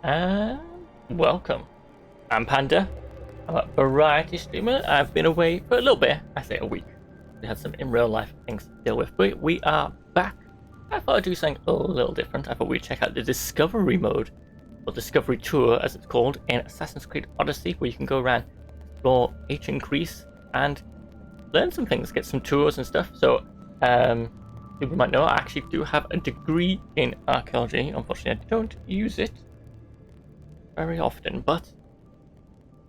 And welcome. I'm Panda. I'm a variety streamer. I've been away for a little bit. I say a week. We had some in real life things to deal with, but we are back. I thought I'd do something a little different. I thought we'd check out the Discovery mode, or Discovery Tour as it's called, in Assassin's Creed Odyssey, where you can go around, explore ancient Greece, and learn some things, get some tours and stuff. So, people might know I actually do have a degree in archaeology. Unfortunately, I don't use it very often, but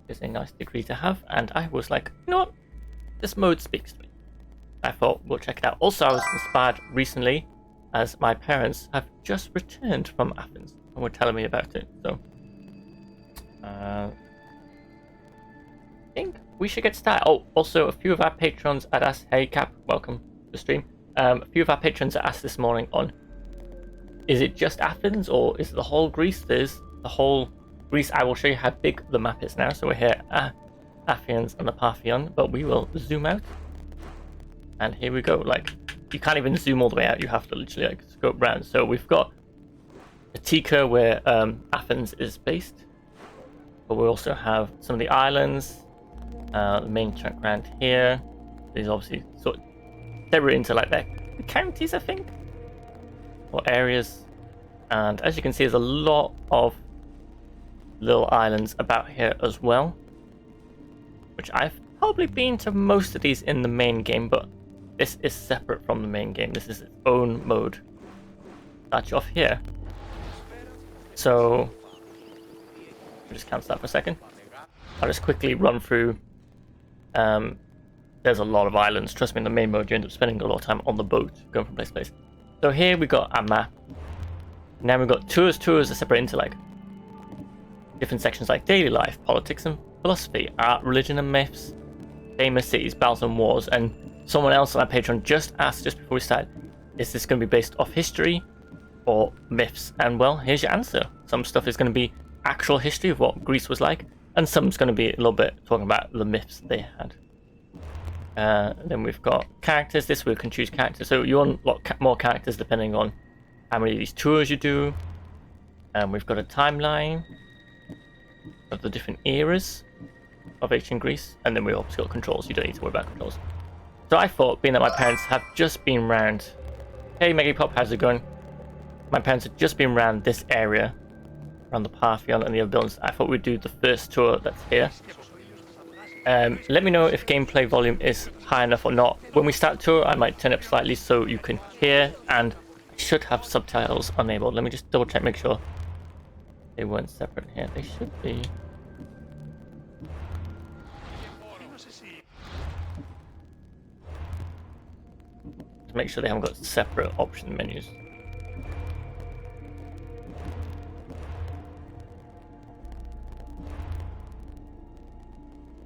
it's a nice degree to have, and I was like, you know what, this mode speaks to me. I thought we'll check it out. Also, I was inspired recently as my parents have just returned from Athens and were telling me about it, so I think we should get started. Oh, also a few of our patrons had asked, hey Cap, welcome to the stream. A few of our patrons asked this morning on, is it just Athens or is it the whole Greece? There's the whole Greece. I will show you how big the map is now. So we're here at Athens and the Parthenon, but we will zoom out. And here we go. Like, you can't even zoom all the way out. You have to literally like scope around. So we've got Attica where Athens is based, but we also have some of the islands, the main chunk around here. These obviously sort of separate into like the counties, I think, or areas. And as you can see, there's a lot of little islands about here as well, which I've probably been to most of these in the main game, but this is separate from the main game. This is its own mode. Start you off here. So I'll just cancel that for a second. I'll just quickly run through. There's a lot of islands. Trust me, in the main mode you end up spending a lot of time on the boat going from place to place. So here we got our map. Now we've got tours. Tours are separated into like different sections like daily life, politics and philosophy, art, religion and myths, famous cities, battles and wars. And someone else on our Patreon just asked just before we started, is this going to be based off history or myths? And well, here's your answer. Some stuff is going to be actual history of what Greece was like, and some's going to be a little bit talking about the myths they had. Then we've got characters. This way we can choose characters. So you unlock more characters depending on how many of these tours you do. And we've got a timeline of the different eras of ancient Greece, and then we also got controls. You don't need to worry about controls. So I thought, being that my parents have just been round, hey Meggie.Pop, how's it going? My parents have just been around this area, around the Parthenon and the other buildings. I thought we'd do the first tour that's here. Let me know if gameplay volume is high enough or not. When we start tour, I might turn it up slightly so you can hear, and I should have subtitles enabled. Let me just double check, make sure they weren't separate here. They should be. To make sure they haven't got separate option menus.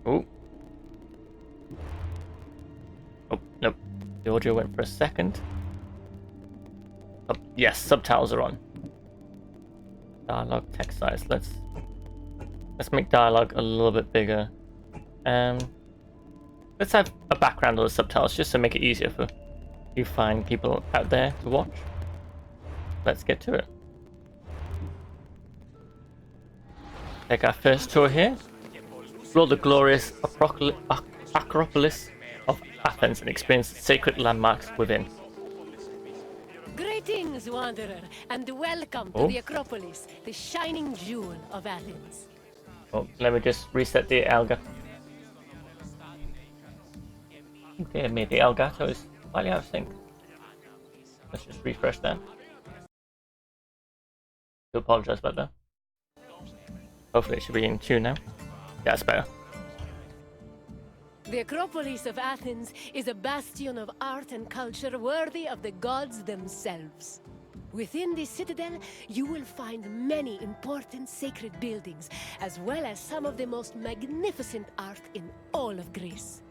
Oh. Oh, nope. The audio went for a second. Oh, yes, subtitles are on. Dialogue text size. Let's make dialogue a little bit bigger. Let's have a background of the subtitles just to make it easier for you fine people out there to watch. Let's get to it. Take our first tour here. Explore the glorious Acropolis of Athens and experience sacred landmarks within. Greetings, wanderer, and welcome to the Acropolis, the shining jewel of Athens. Oh, let me just reset the Elgato. Okay, maybe the Elgato is slightly out of sync. Let's just refresh that. I apologize about that. Hopefully it should be in tune now. Yeah, it's better. The Acropolis of Athens is a bastion of art and culture worthy of the gods themselves. Within this citadel, you will find many important sacred buildings, as well as some of the most magnificent art in all of Greece.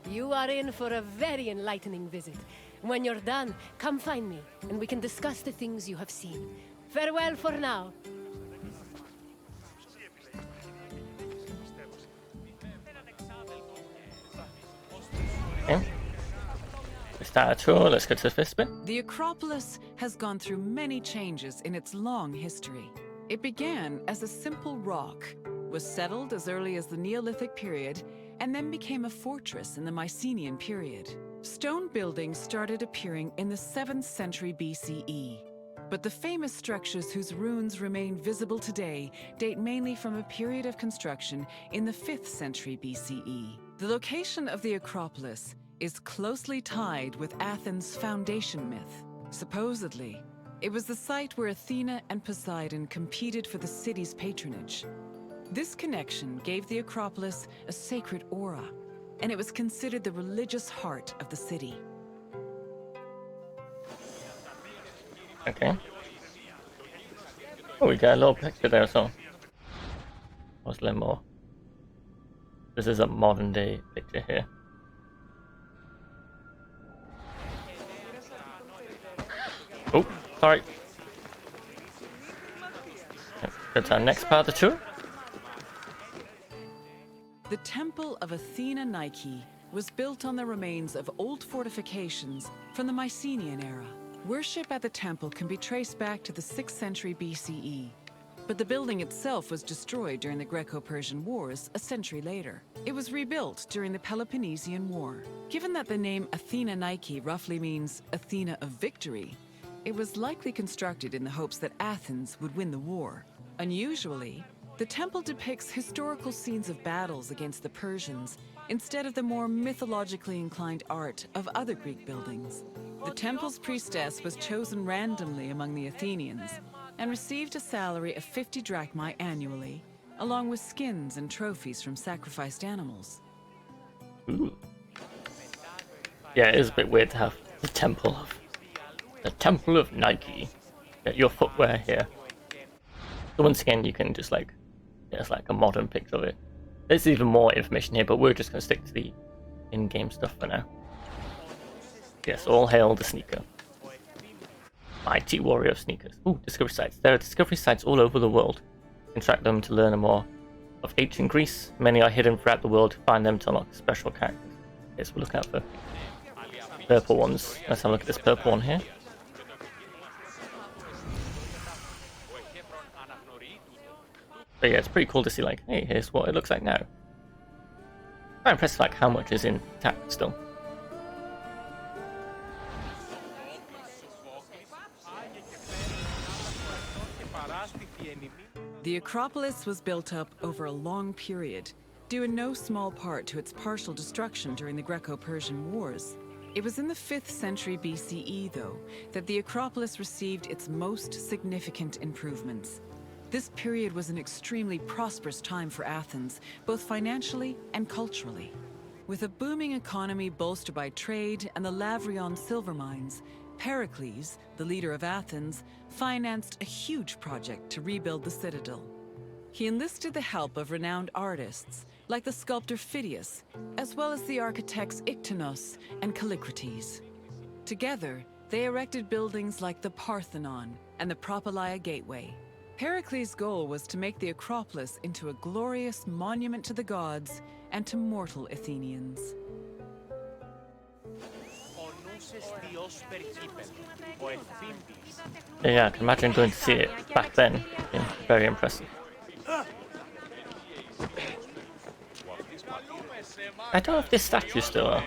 You are in for a very enlightening visit. When you're done, come find me, and we can discuss the things you have seen. Farewell for now. Okay. start a tour. Let's go to the first bit. The Acropolis has gone through many changes in its long history. It began as a simple rock, was settled as early as the Neolithic period, and then became a fortress in the Mycenaean period. Stone buildings started appearing in the 7th century BCE. But the famous structures whose ruins remain visible today date mainly from a period of construction in the 5th century BCE. The location of the Acropolis is closely tied with Athens' foundation myth. Supposedly, it was the site where Athena and Poseidon competed for the city's patronage. This connection gave the Acropolis a sacred aura, and it was considered the religious heart of the city. Okay. Oh, we got a little picture there as well. What's a little more? This is a modern day picture here. Oh, sorry. Let's go to our next part of the tour. The Temple of Athena Nike was built on the remains of old fortifications from the Mycenaean era. Worship at the temple can be traced back to the 6th century BCE, but the building itself was destroyed during the Greco-Persian Wars a century later. It was rebuilt during the Peloponnesian War. Given that the name Athena Nike roughly means Athena of victory, it was likely constructed in the hopes that Athens would win the war. Unusually, the temple depicts historical scenes of battles against the Persians instead of the more mythologically inclined art of other Greek buildings. The temple's priestess was chosen randomly among the Athenians and received a salary of 50 drachmae annually, along with skins and trophies from sacrificed animals. Ooh. Yeah, it is a bit weird to have the temple of Nike. Get your footwear here. So once again, you can just like, there's like a modern picture of it. There's even more information here, but we're just going to stick to the in-game stuff for now. Yes, all hail the sneaker. Mighty warrior of sneakers. Ooh, discovery sites. There are discovery sites all over the world. You can track them to learn more of ancient Greece. Many are hidden throughout the world. Find them to unlock special characters. Yes, we'll look out for purple ones. Let's have a look at this purple one here. But yeah, it's pretty cool to see, like, hey, here's what it looks like now. Quite impressed, like, how much is intact still. The Acropolis was built up over a long period, due in no small part to its partial destruction during the Greco-Persian Wars. It was in the 5th century BCE, though, that the Acropolis received its most significant improvements. This period was an extremely prosperous time for Athens, both financially and culturally. With a booming economy bolstered by trade and the Lavrion silver mines, Pericles, the leader of Athens, financed a huge project to rebuild the citadel. He enlisted the help of renowned artists, like the sculptor Phidias, as well as the architects Iktinos and Callicrates. Together, they erected buildings like the Parthenon and the Propylaea Gateway. Pericles' goal was to make the Acropolis into a glorious monument to the gods and to mortal Athenians. Yeah, I can imagine going to see it back then. Yeah, very impressive. I don't know if this statue's still up.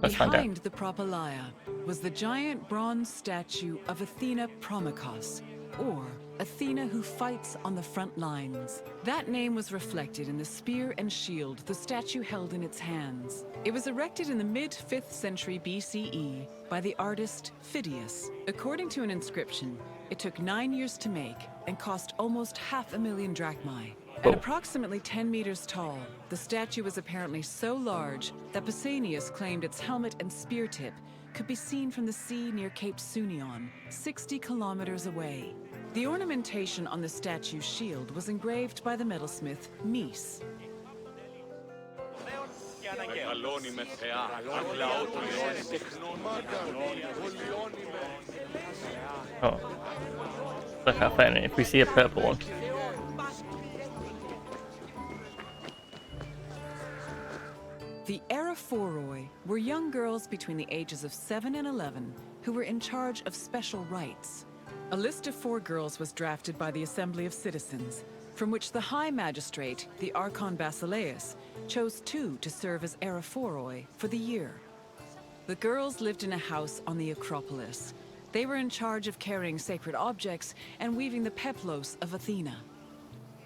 Let's find out. Behind the Propylaea was the giant bronze statue of Athena Promachos, or Athena who fights on the front lines. That name was reflected in the spear and shield the statue held in its hands. It was erected in the mid-5th century BCE by the artist Phidias. According to an inscription, it took 9 years to make and cost almost 500,000 drachmae. At approximately 10 meters tall, the statue was apparently so large that Pausanias claimed its helmet and spear tip could be seen from the sea near Cape Sunion, 60 kilometers away. The ornamentation on the statue's shield was engraved by the metalsmith Mies. Oh, look how funny if we see a purple one. The era Eraphoroi were young girls between the ages of 7 and 11 who were in charge of special rites. A list of 4 girls was drafted by the Assembly of Citizens, from which the High Magistrate, the Archon Basileus, chose 2 to serve as Eraphoroi for the year. The girls lived in a house on the Acropolis. They were in charge of carrying sacred objects and weaving the peplos of Athena.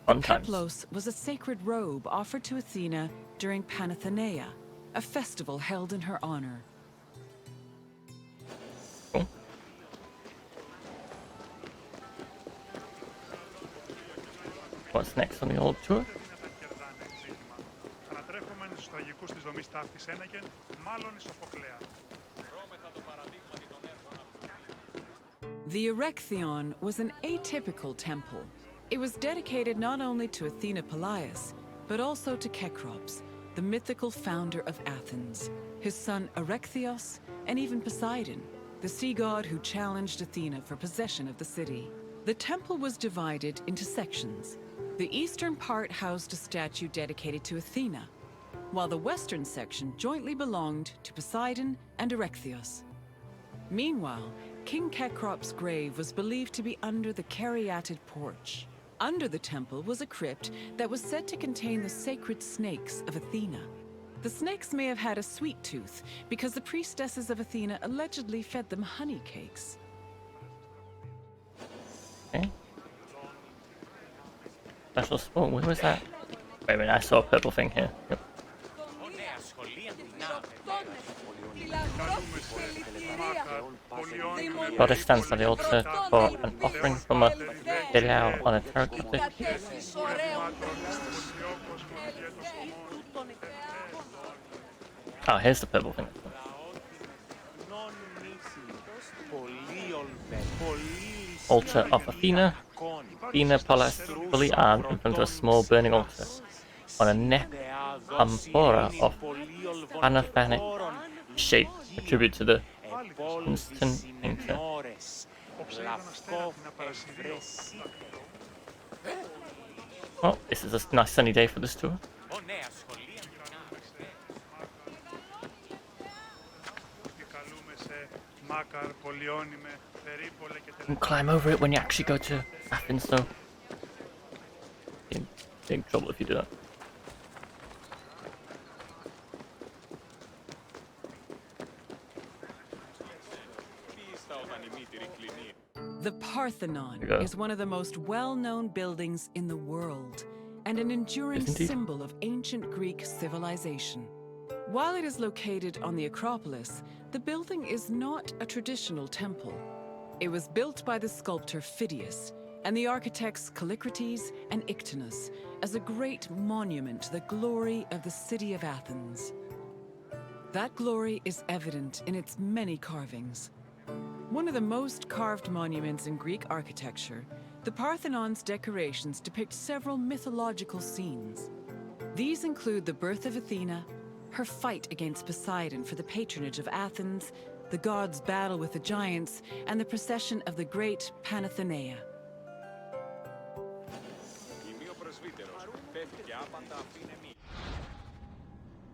Peplos was a sacred robe offered to Athena during Panathenaea, a festival held in her honor. Cool. What's next on the old tour? The Erechtheion was an atypical temple. It was dedicated not only to Athena Polias, but also to Cecrops, the mythical founder of Athens, his son Erechtheos, and even Poseidon, the sea god who challenged Athena for possession of the city. The temple was divided into sections. The eastern part housed a statue dedicated to Athena, while the western section jointly belonged to Poseidon and Erechtheos. Meanwhile, King Cecrops' grave was believed to be under the caryatid porch. Under the temple was a crypt that was said to contain the sacred snakes of Athena. The snakes may have had a sweet tooth because the priestesses of Athena allegedly fed them honey cakes. Okay. Special sport, where was that? Wait a minute, I saw a purple thing here. Yep. Goddess stands by the altar for an offering from a Belial on a terracotta. Oh, here's the purple thing. Altar of Athena. Athena Pallas fully armed in front of a small burning altar. On a neck amphora of anaphanic shape, a tribute to the instant painter. Oh, this is a nice sunny day for this tour. You can climb over it when you actually go to Athens, though. You're in big trouble if you do that. The Parthenon is one of the most well-known buildings in the world and an enduring symbol of ancient Greek civilization. While it is located on the Acropolis, the building is not a traditional temple. It was built by the sculptor Phidias and the architects Callicrates and Ictinus as a great monument to the glory of the city of Athens. That glory is evident in its many carvings. One of the most carved monuments in Greek architecture, the Parthenon's decorations depict several mythological scenes. These include the birth of Athena, her fight against Poseidon for the patronage of Athens, the gods' battle with the giants, and the procession of the great Panathenaea.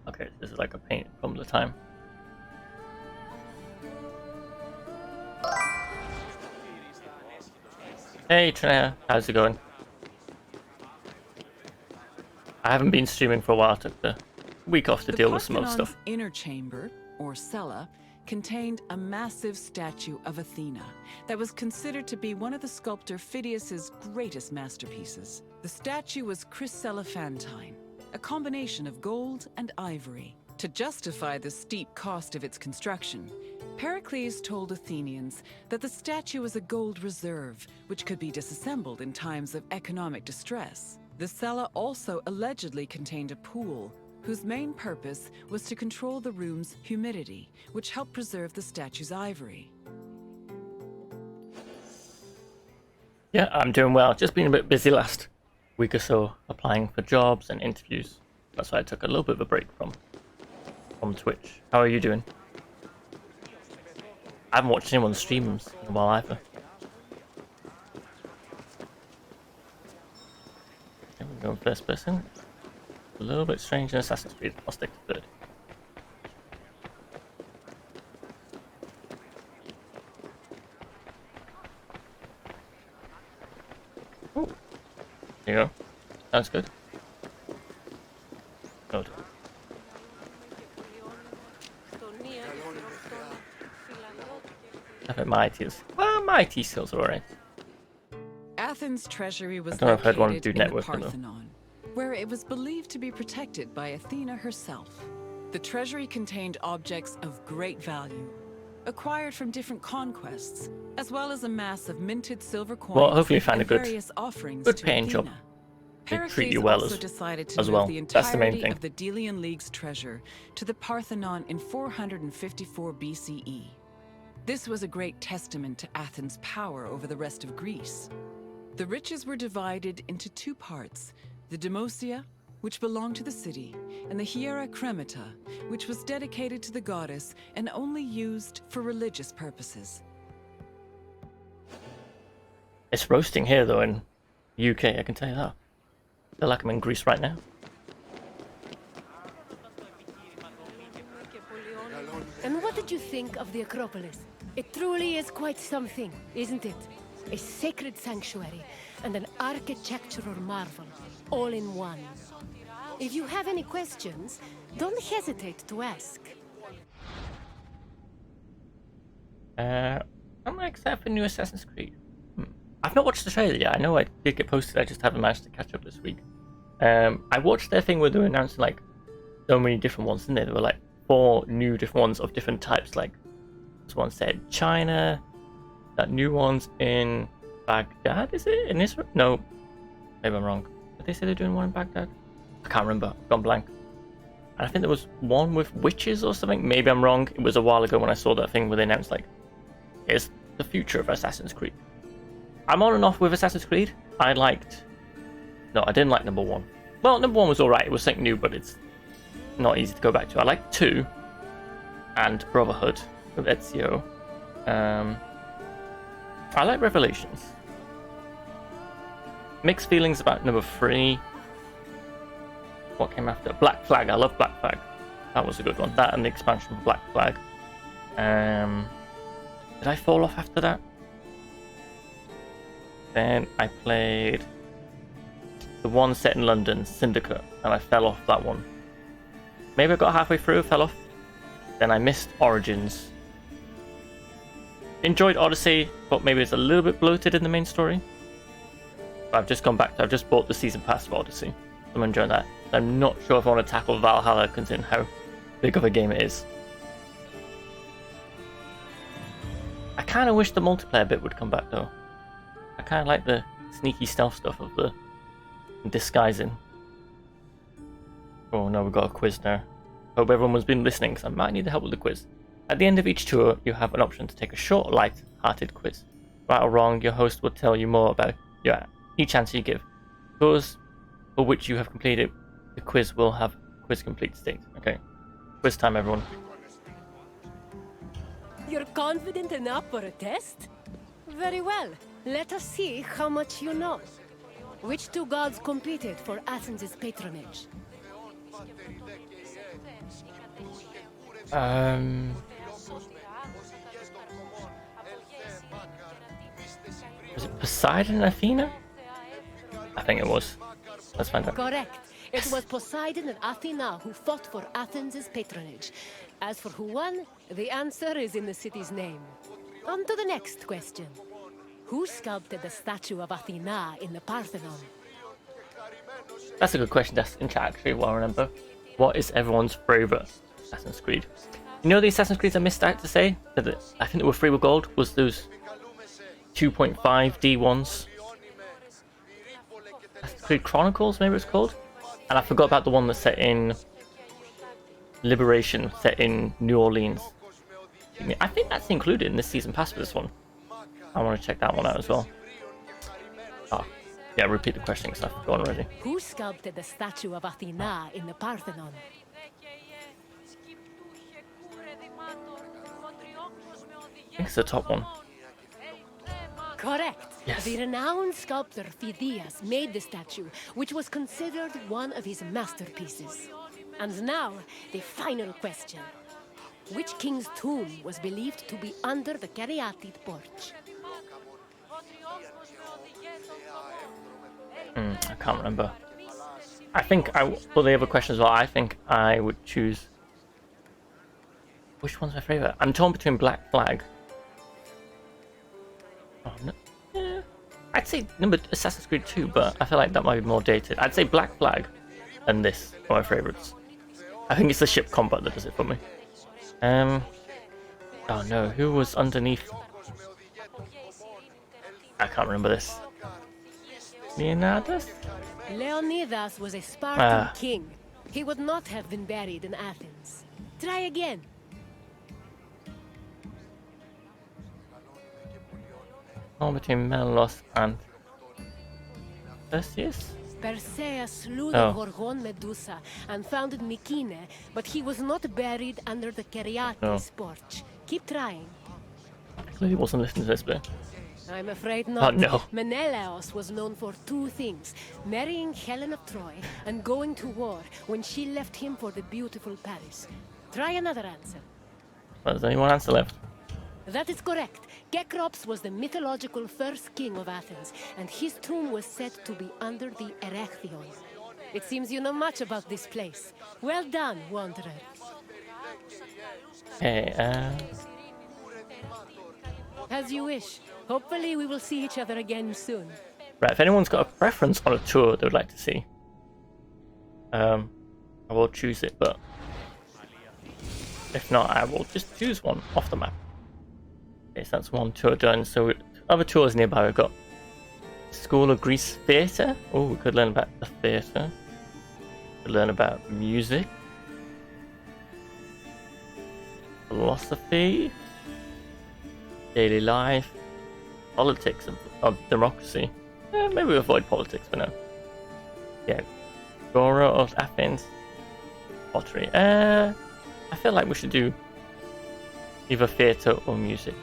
Okay, this is like a paint from the time. Hey Trinea, how's it going? I haven't been streaming for a while, took the week off to deal with some other stuff. The inner chamber, or cella, contained a massive statue of Athena that was considered to be one of the sculptor Phidias's greatest masterpieces. The statue was chryselephantine, a combination of gold and ivory. To justify the steep cost of its construction, Pericles told Athenians that the statue was a gold reserve, which could be disassembled in times of economic distress. The cella also allegedly contained a pool, whose main purpose was to control the room's humidity, which helped preserve the statue's ivory. Yeah, I'm doing well. Just been a bit busy last week or so, applying for jobs and interviews. That's why I took a little bit of a break from Twitch. How are you doing? I haven't watched anyone's streams in a while either. Okay, we're going first person. A little bit strange in Assassin's Creed. I'll stick to third. Ooh. There you go. Sounds good. Good. I think my ITs. Well, my IT skills are alright. Athens' treasury was I don't know if I'd want to located do in the networking, though. Parthenon, where it was believed to be protected by Athena herself. The treasury contained objects of great value, acquired from different conquests, as well as a mass of minted silver coins Well, hopefully you find a and good, various offerings good to paying job. Athena. They treat Heracles you well also decided to as move well. the That's the main entirety thing. of the Delian League's treasure to the Parthenon in 454 BCE. This was a great testament to Athens' power over the rest of Greece. The riches were divided into two parts, the Demosia, which belonged to the city, and the Hiera Cremata, which was dedicated to the goddess and only used for religious purposes. It's roasting here though in the UK, I can tell you that. I feel like I'm in Greece right now. And what did you think of the Acropolis? It truly is quite something, isn't it? A sacred sanctuary and an architectural marvel, all in one. If you have any questions, don't hesitate to ask. I'm excited for new Assassin's Creed. I've not watched the trailer yet. I know I did get posted, I just haven't managed to catch up this week. I watched their thing where they were announcing like so many different ones, didn't they? There were like 4 new different ones of different types. Like this one said China, that new one's in Baghdad, is it? In Israel? No, maybe I'm wrong. Did they say they're doing one in Baghdad? I can't remember. I've gone blank. And I think there was one with witches or something. Maybe I'm wrong. It was a while ago when I saw that thing where they announced like, here's the future of Assassin's Creed. I'm on and off with Assassin's Creed. I didn't like number 1. Well, number 1 was alright. It was something new, but it's not easy to go back to. I like 2 and Brotherhood with Ezio. I like Revelations. Mixed feelings about number 3. What came after? Black Flag. I love Black Flag. That was a good one. That and the expansion of Black Flag. Did I fall off after that? Then I played the one set in London, Syndicate, and I fell off that one. Maybe I got halfway through, fell off. Then I missed Origins. Enjoyed Odyssey, but maybe it's a little bit bloated in the main story. But I've just gone back. I've just bought the season pass for Odyssey. I'm enjoying that. I'm not sure if I want to tackle Valhalla, considering how big of a game it is. I kind of wish the multiplayer bit would come back though. I kind of like the sneaky stealth stuff of the disguising. Oh no, we've got a quiz now. Hope everyone's been listening, because I might need the help with the quiz. At the end of each tour, you have an option to take a short, light-hearted quiz. Right or wrong, your host will tell you more about each answer you give. Tours for which you have completed, the quiz will have quiz complete state. Okay, quiz time, everyone. You're confident enough for a test? Very well. Let us see how much you know. Which 2 gods competed for Athens' patronage? Was it Poseidon and Athena? I think it was. Let's find out. Correct. It was Poseidon and Athena who fought for Athens' patronage. As for who won, the answer is in the city's name. On to the next question. Who sculpted the statue of Athena in the Parthenon? That's a good question to ask in chat, actually, while I remember. What is everyone's favourite Assassin's Creed? You know the Assassin's Creeds I missed out to say? That I think they were free with gold, was those 2.5D ones. Assassin's Creed Chronicles, maybe it's called? And I forgot about the one that's set in Liberation, set in New Orleans. I think that's included in this season pass for this one. I want to check that one out as well. Oh, yeah, repeat the question because I've forgotten already. Who sculpted the statue of Athena in the Parthenon? I think it's the top one. Correct. Yes. The renowned sculptor Phidias made the statue, which was considered one of his masterpieces. And now, the final question. Which king's tomb was believed to be under the Caryatid porch? I can't remember. I think for the other questions as well, I think I would choose. Which one's my favorite? I'm torn between Black Flag. Oh, no. Yeah. I'd say Assassin's Creed 2, but I feel like that might be more dated. I'd say Black Flag and this are my favorites. I think it's the ship combat that does it for me. Oh no, who was underneath? I can't remember this. Leonidas? Leonidas was a Spartan king. He would not have been buried in Athens. Try again. All between Menelaus and Perseus? Perseus slew the Gorgon Medusa and founded Mykene, but he was not buried under the Caryati's porch. Keep trying. I clearly wasn't listening to this bit. I'm afraid not. Oh no. Menelaus was known for two things: marrying Helen of Troy and going to war when she left him for the beautiful Paris. Try another answer. Well, there's only one answer left. That is correct. Cecrops was the mythological first king of Athens, and his tomb was said to be under the Erechtheion. It seems you know much about this place. Well done, wanderer. Okay, As you wish. Hopefully we will see each other again soon. right, if anyone's got a preference on a tour they would like to see, I will choose it, but if not, I will just choose one off the map. Okay, so that's one tour done. So other tours nearby, we've got School of Greece Theatre. Oh, we could learn about the theatre. We could learn about music. Philosophy. Daily life. Politics of democracy. Maybe we avoid politics for now. Yeah. Agora of Athens. Pottery. I feel like we should do either theatre or music.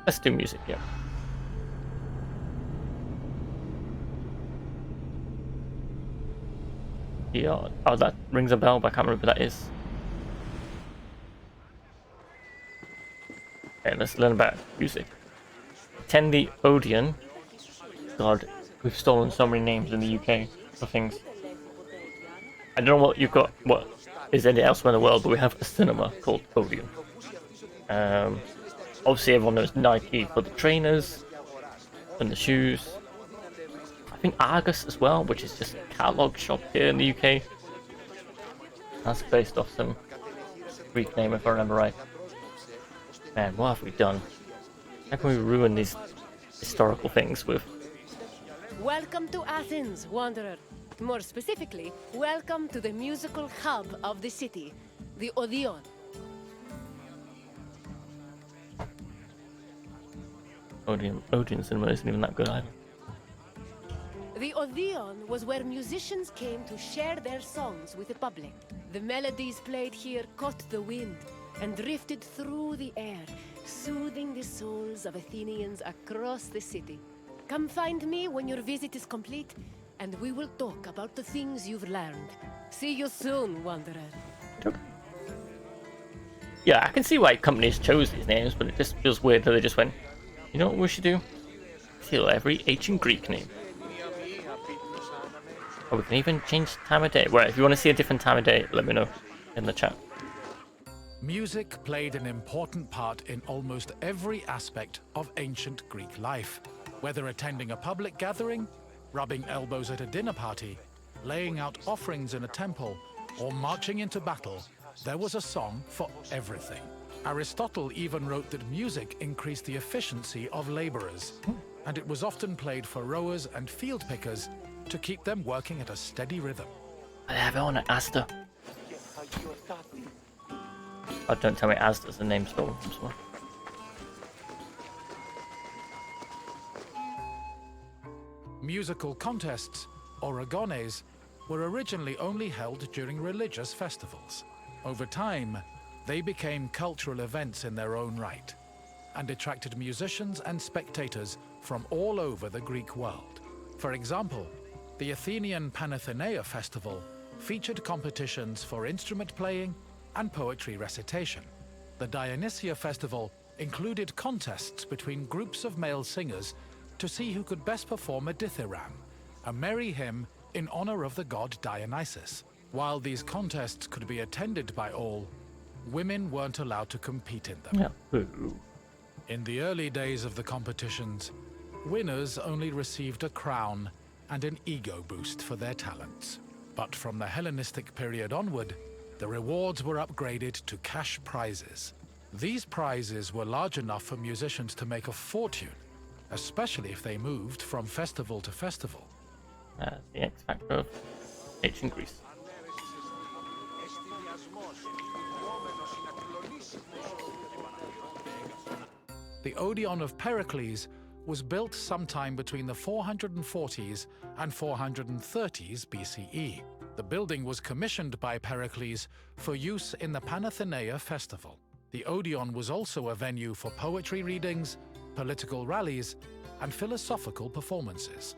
Let's do music, yeah. Yeah. Oh, that rings a bell, but I can't remember what that is. Okay, let's learn about music. Attend the Odeon. God, we've stolen so many names in the UK for things. I don't know what you've got, what is any elsewhere in the world, but we have a cinema called Odeon. Obviously everyone knows Nike for the trainers and the shoes. I think Argus as well, which is just a catalogue shop here in the UK. That's based off some Greek name if I remember right. Man, what have we done? How can we ruin these historical things with? Welcome to Athens, wanderer. More specifically, welcome to the musical hub of the city, the Odeon. Odeon cinema isn't even that good either. The Odeon was where musicians came to share their songs with the public. The melodies played here caught the wind and drifted through the air, soothing the souls of Athenians across the city. Come find me when your visit is complete, and we will talk about the things you've learned. See you soon, wanderer. Yeah, I can see why companies chose these names, but it just feels weird that they just went, you know what we should do? Steal every ancient Greek name. Or we can even change time of day. Well, if you want to see a different time of day, let me know in the chat. Music played an important part in almost every aspect of ancient Greek life. Whether attending a public gathering, rubbing elbows at a dinner party, laying out offerings in a temple, or marching into battle, there was a song for everything. Aristotle even wrote that music increased the efficiency of laborers, and it was often played for rowers and field pickers to keep them working at a steady rhythm. I have it on at Asda. Oh, don't tell me Asda's the name stolen from someone. Musical contests, or agones, were originally only held during religious festivals. Over time, they became cultural events in their own right, and attracted musicians and spectators from all over the Greek world. For example, the Athenian Panathenaea festival featured competitions for instrument playing and poetry recitation. The Dionysia festival included contests between groups of male singers to see who could best perform a dithyramb, a merry hymn in honor of the god Dionysus. While these contests could be attended by all, women weren't allowed to compete in them. Yeah. In the early days of the competitions, winners only received a crown and an ego boost for their talents. But from the Hellenistic period onward, the rewards were upgraded to cash prizes. These prizes were large enough for musicians to make a fortune, especially if they moved from festival to festival. The X factor of ancient Greece. The Odeon of Pericles was built sometime between the 440s and 430s BCE. The building was commissioned by Pericles for use in the Panathenaea festival. The Odeon was also a venue for poetry readings, political rallies, and philosophical performances.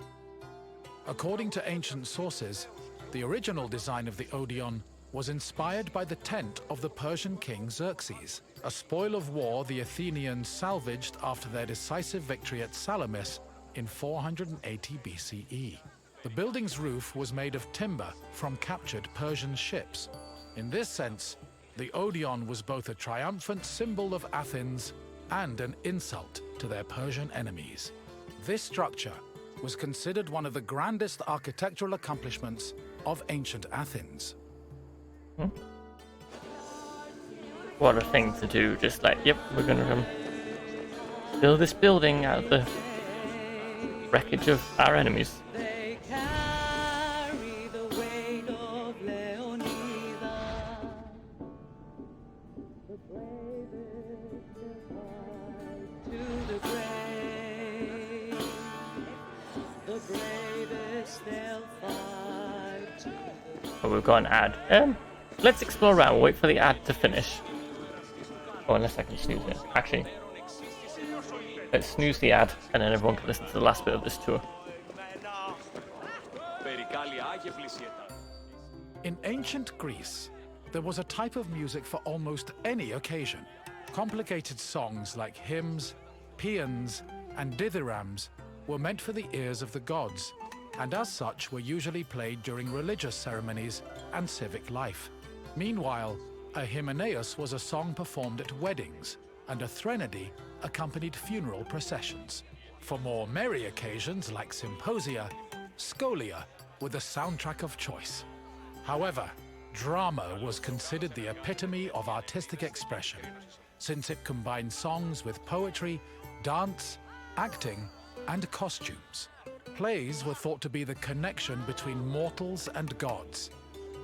According to ancient sources, the original design of the Odeon was inspired by the tent of the Persian king Xerxes, a spoil of war the Athenians salvaged after their decisive victory at Salamis in 480 BCE. The building's roof was made of timber from captured Persian ships. In this sense, the Odeon was both a triumphant symbol of Athens and an insult to their Persian enemies. This structure was considered one of the grandest architectural accomplishments of ancient Athens. What a thing to do, just like, yep, we're gonna build this building out of the wreckage of our enemies. They carry the weight of Leonida. The bravest to the grave. The bravest they'll fight to the grave. Oh, we've got an ad. Let's explore around. We'll wait for the ad to finish. Oh, unless I can snooze it. Actually, let's snooze the ad, and then everyone can listen to the last bit of this tour. In ancient Greece, there was a type of music for almost any occasion. Complicated songs like hymns, paeans, and dithyrambs were meant for the ears of the gods, and as such were usually played during religious ceremonies and civic life. Meanwhile, a hymenaeus was a song performed at weddings, and a threnody accompanied funeral processions. For more merry occasions like symposia, scholia were the soundtrack of choice. However, drama was considered the epitome of artistic expression, since it combined songs with poetry, dance, acting, and costumes. Plays were thought to be the connection between mortals and gods,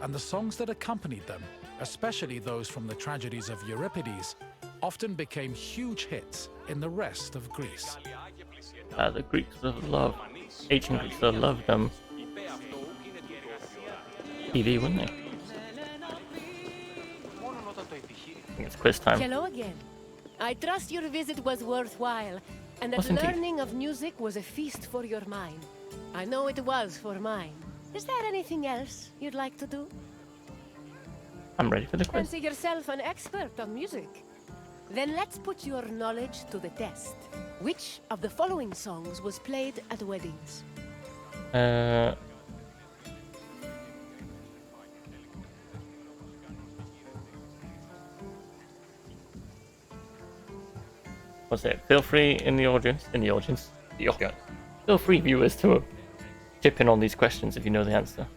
and the songs that accompanied them, especially those from the tragedies of Euripides, often became huge hits in the rest of Greece. The Greeks love, ancient Greeks loved them. TV, wouldn't they? I think it's quiz time. Hello again. I trust your visit was worthwhile, and that Was indeed. learning of music was a feast for your mind. I know it was for mine. Is there anything else you'd like to do? I'm ready for the quiz. Fancy yourself an expert on music? Then let's put your knowledge to the test. Which of the following songs was played at weddings? What's it? Feel free in the audience. Feel free, viewers, to chip in on these questions if you know the answer.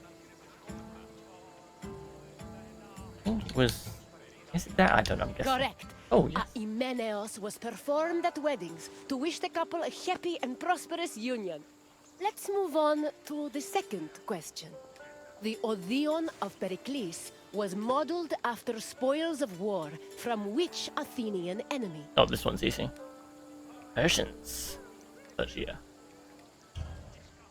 Is it that? I don't know, I'm guessing. Correct. Oh, yes. A Hymenaeus was performed at weddings to wish the couple a happy and prosperous union. Let's move on to the second question. The Odeon of Pericles was modeled after spoils of war from which Athenian enemy? Oh, this one's easy. Persians. Persia.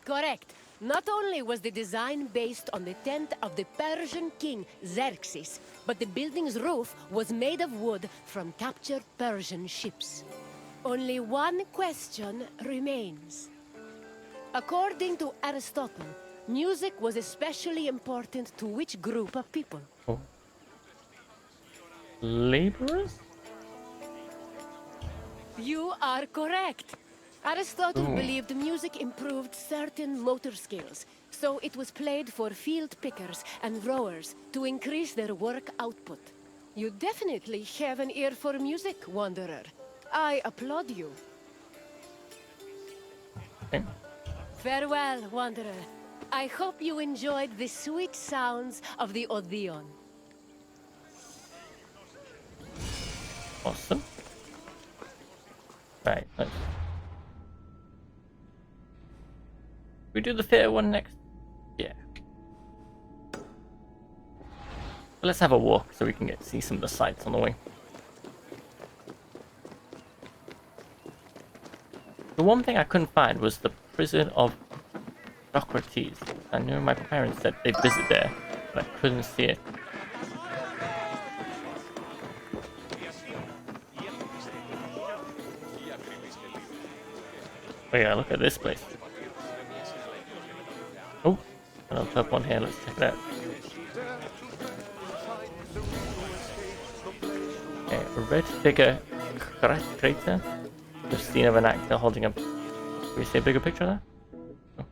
Correct. Not only was the design based on the tent of the Persian king Xerxes, but the building's roof was made of wood from captured Persian ships. Only one question remains. According to Aristotle, music was especially important to which group of people? Oh. Laborers? You are correct. Aristotle believed music improved certain motor skills, so it was played for field pickers and rowers to increase their work output. You definitely have an ear for music, Wanderer. I applaud you. Okay. Farewell, Wanderer. I hope you enjoyed the sweet sounds of the Odeon. Awesome. Right, let's... We do the theatre one next? Yeah. Let's have a walk so we can get to see some of the sights on the way. The one thing I couldn't find was the prison of Socrates. I knew my parents said they visit there, but I couldn't see it. Oh yeah, look at this place. Oh, another purple one here, let's check it out. Okay, a red figure crater. The scene of an actor holding a... Can we see a bigger picture of that? Oh.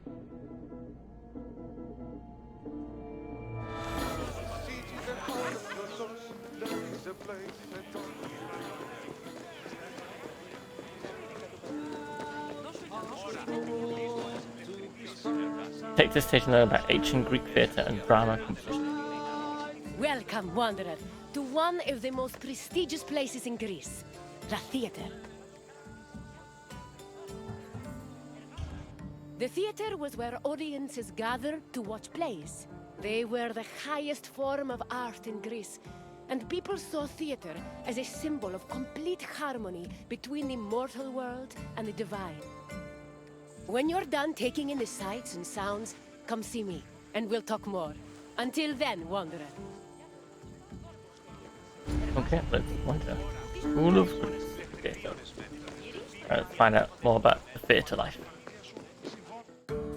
Take this stage to learn about ancient Greek theatre and drama composition. Welcome, Wanderer, to one of the most prestigious places in Greece, the theater. The theater was where audiences gathered to watch plays. They were the highest form of art in Greece, and people saw theater as a symbol of complete harmony between the mortal world and the divine. When you're done taking in the sights and sounds, come see me, and we'll talk more. Until then, Wanderer. Okay, let's wander. School of Greece. Okay, so let's find out more about the theatre life.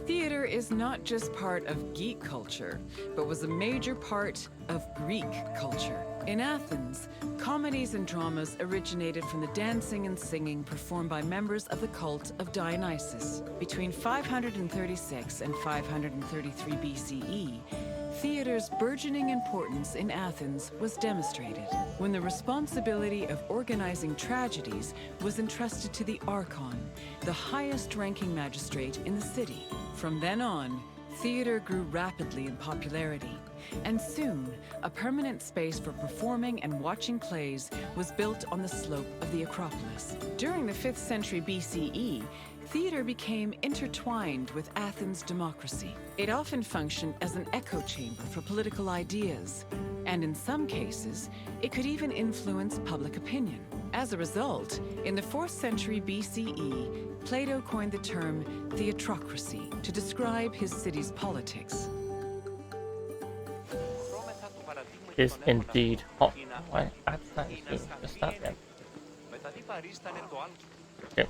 Theater is not just part of geek culture, but was a major part of Greek culture. In Athens, comedies and dramas originated from the dancing and singing performed by members of the cult of Dionysus. Between 536 and 533 BCE, theater's burgeoning importance in Athens was demonstrated when the responsibility of organizing tragedies was entrusted to the Archon, the highest-ranking magistrate in the city. From then on, theater grew rapidly in popularity, and soon, a permanent space for performing and watching plays was built on the slope of the Acropolis. During the 5th century BCE, theater became intertwined with Athens' democracy. It often functioned as an echo chamber for political ideas, and in some cases, it could even influence public opinion. As a result, in the 4th century BCE, Plato coined the term theatrocracy to describe his city's politics. Is indeed hot. Why? That is just that then. Okay.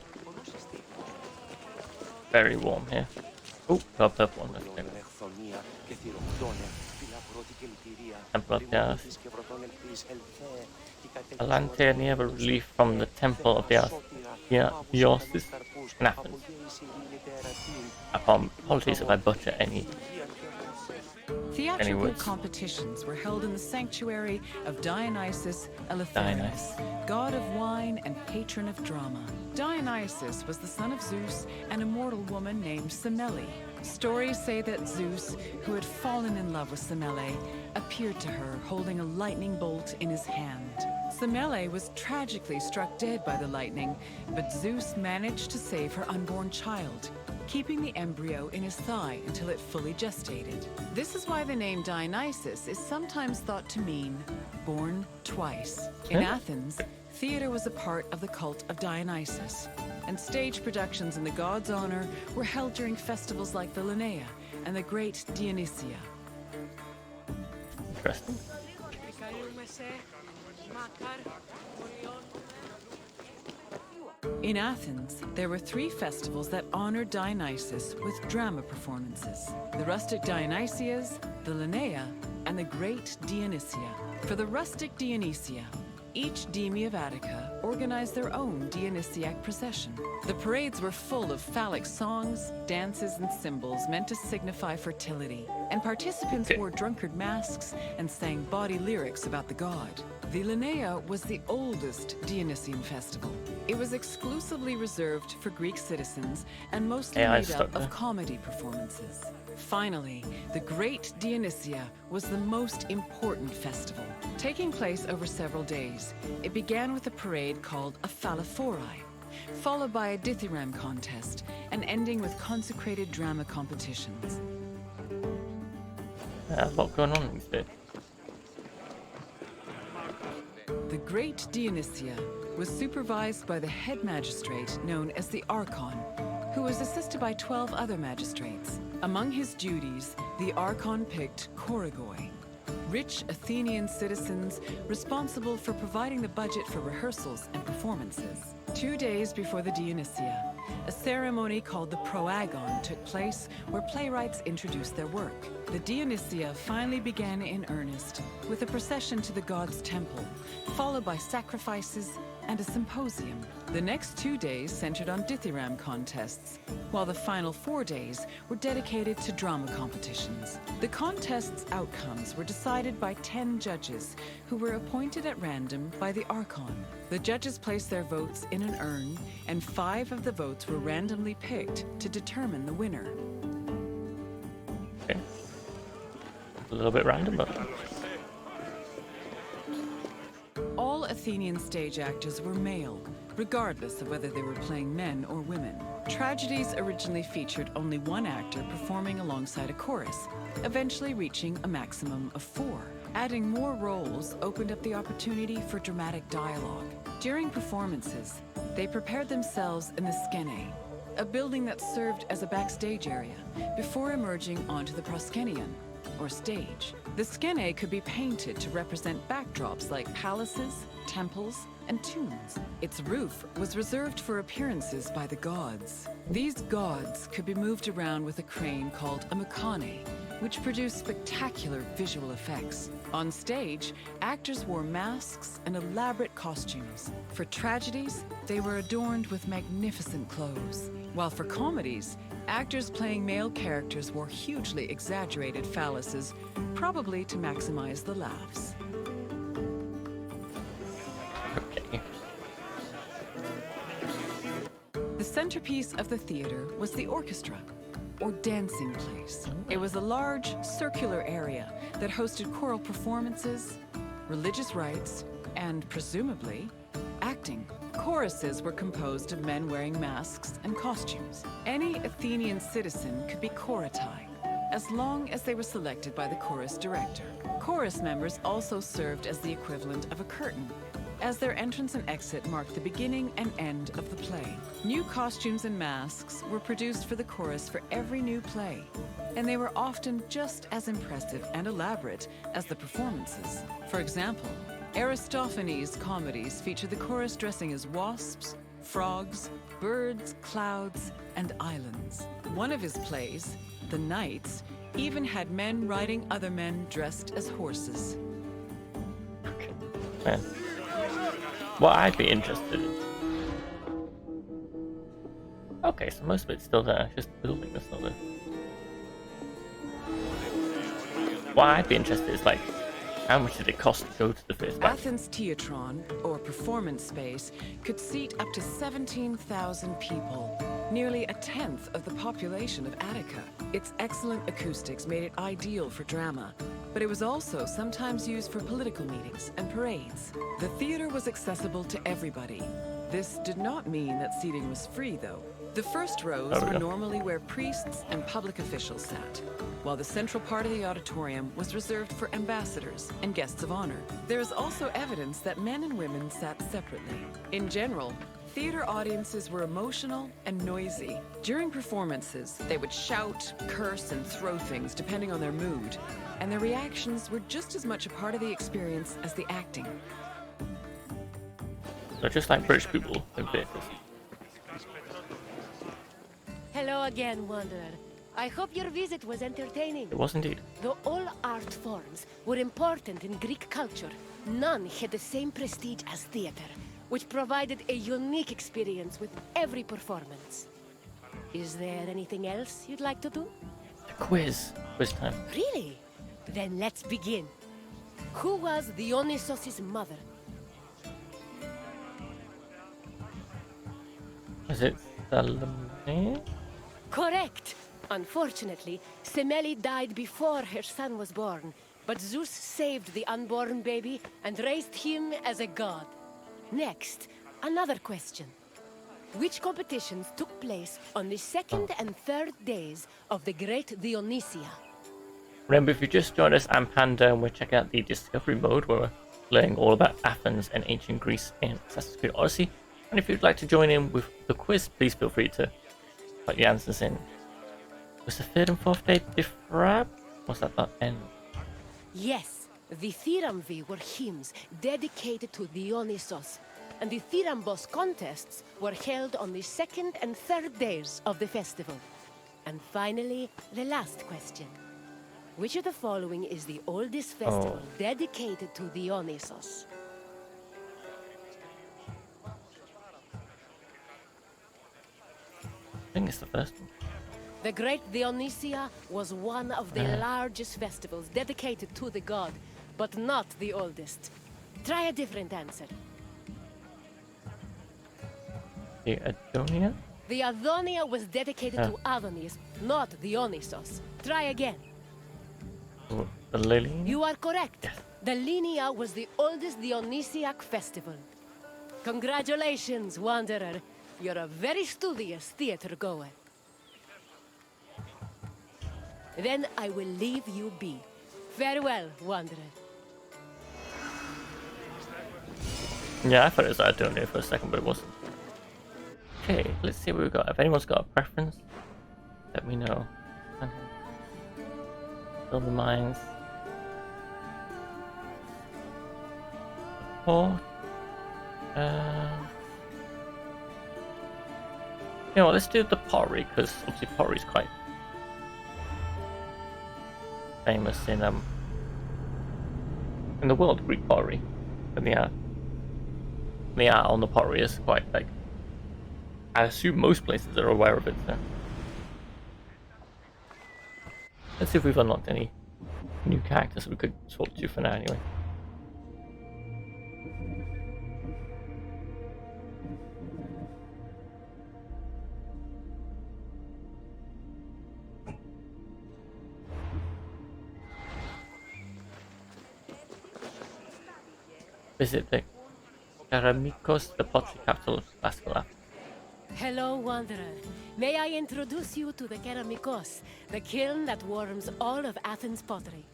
Very warm here. Oh, got a purple one. Let's take it. Temple of the Arts. A lantern near the relief from the Temple of the Arts in Athens. Apologies if I butcher any. Theatrical competitions were held in the sanctuary of Dionysus Eleutherius, god of wine and patron of drama. Dionysus was the son of Zeus and a mortal woman named Semele. Stories say that Zeus, who had fallen in love with Semele, appeared to her holding a lightning bolt in his hand. Semele was tragically struck dead by the lightning, but Zeus managed to save her unborn child, keeping the embryo in his thigh until it fully gestated. This is why the name Dionysus is sometimes thought to mean born twice. In Athens, theater was a part of the cult of Dionysus, and stage productions in the god's honor were held during festivals like the Linnea and the Great Dionysia. Interesting. In Athens, there were 3 festivals that honored Dionysus with drama performances: the rustic Dionysias, the Linnea, and the Great Dionysia. For the rustic Dionysia, Each Deme of Attica organized their own Dionysiac procession. The parades were full of phallic songs, dances, and symbols meant to signify fertility, and participants wore drunkard masks and sang bawdy lyrics about the god. The Linnea was the oldest Dionysian festival. It was exclusively reserved for Greek citizens and mostly made up of comedy performances. Finally, the Great Dionysia was the most important festival. Taking place over several days, it began with a parade called a Phallophori, followed by a dithyramb contest, and ending with consecrated drama competitions. A lot going on these days. The Great Dionysia was supervised by the head magistrate known as the Archon, who was assisted by 12 other magistrates. Among his duties, the Archon picked Korigoi, rich Athenian citizens responsible for providing the budget for rehearsals and performances. 2 days before the Dionysia, a ceremony called the Proagon took place where playwrights introduced their work. The Dionysia finally began in earnest with a procession to the god's temple, followed by sacrifices and a symposium. The next 2 days centered on dithyramb contests, while the final 4 days were dedicated to drama competitions. The contests' outcomes were decided by 10 judges who were appointed at random by the Archon. The judges placed their votes in an urn, and 5 of the votes were randomly picked to determine the winner. Okay. A little bit random, but... All Athenian stage actors were male, regardless of whether they were playing men or women. Tragedies originally featured only one actor performing alongside a chorus, eventually reaching a maximum of 4. Adding more roles opened up the opportunity for dramatic dialogue. During performances, they prepared themselves in the skene, a building that served as a backstage area, before emerging onto the proskenion, or stage. The skene could be painted to represent backdrops like palaces, temples, and tombs. Its roof was reserved for appearances by the gods. These gods could be moved around with a crane called a mechane, which produced spectacular visual effects. On stage, actors wore masks and elaborate costumes. For tragedies, they were adorned with magnificent clothes, while for comedies, actors playing male characters wore hugely exaggerated phalluses, probably to maximize the laughs. Okay. The centerpiece of the theater was the orchestra, or dancing place. It was a large, circular area that hosted choral performances, religious rites, and, presumably, acting. Choruses were composed of men wearing masks and costumes. Any Athenian citizen could be choritai, as long as they were selected by the chorus director. Chorus members also served as the equivalent of a curtain, as their entrance and exit marked the beginning and end of the play. New costumes and masks were produced for the chorus for every new play, and they were often just as impressive and elaborate as the performances. For example, Aristophanes' comedies feature the chorus dressing as wasps, frogs, birds, clouds, and islands. One of his plays, The Knights, even had men riding other men dressed as horses. Man. What I'd be interested in. Okay, so most of it's still there, just the building that's not there. What I'd be interested in is, like, how much did it cost to go to the first batch? Athens' Theatron, or performance space, could seat up to 17,000 people, nearly a tenth of the population of Attica. Its excellent acoustics made it ideal for drama, but it was also sometimes used for political meetings and parades. The theater was accessible to everybody. This did not mean that seating was free, though. The first rows were normally where priests and public officials sat, while the central part of the auditorium was reserved for ambassadors and guests of honor. There is also evidence that men and women sat separately. In general, theater audiences were emotional and noisy. During performances, they would shout, curse, and throw things depending on their mood, and their reactions were just as much a part of the experience as the acting. So just like British people in theatres. Hello again, Wanderer. I hope your visit was entertaining. It was indeed. Though all art forms were important in Greek culture, none had the same prestige as theater, which provided a unique experience with every performance. Is there anything else you'd like to do? A quiz. Quiz time. Really? Then let's begin. Who was Dionysos' mother? Is it Salome? Correct! Unfortunately, Semele died before her son was born, but Zeus saved the unborn baby and raised him as a god. Next, another question. Which competitions took place on the second and third days of the Great Dionysia? Remember, if you just joined us, I'm Panda, and we're checking out the Discovery mode, where we're learning all about Athens and ancient Greece in Assassin's Creed Odyssey. And if you'd like to join in with the quiz, please feel free to put your answers in. Was the third and fourth day Diffrab? Was that the end? Yes, the Theramvi were hymns dedicated to Dionysos, and the Thyrambos contests were held on the second and third days of the festival. And finally, the last question. Which of the following is the oldest festival dedicated to Dionysos? I think it's the first one. The Great Dionysia was one of the largest festivals dedicated to the god, but not the oldest. Try a different answer. The Adonia? The Adonia was dedicated to Adonis, not Dionysos. Try again. Ooh, the Lily? You are correct. Yes. The Linia was the oldest Dionysiac festival. Congratulations, Wanderer. You're a very studious theater goer. Then I will leave you be. Farewell, Wanderer. Yeah, I thought it was Adonia for a second, but it wasn't. Okay, let's see what we've got. If anyone's got a preference, let me know. Fill the mines. Port. You know what, let's do the pottery, because obviously pottery is quite famous in the world, Greek pottery. And the art on the pottery is quite, like, I assume most places are aware of it, so. Let's see if we've unlocked any new characters we could talk to for now anyway. Visit the Karamikos, the pottery capital of Spaaacesloth. Hello, Wanderer. May I introduce you to the Keramikos, the kiln that warms all of Athens' pottery.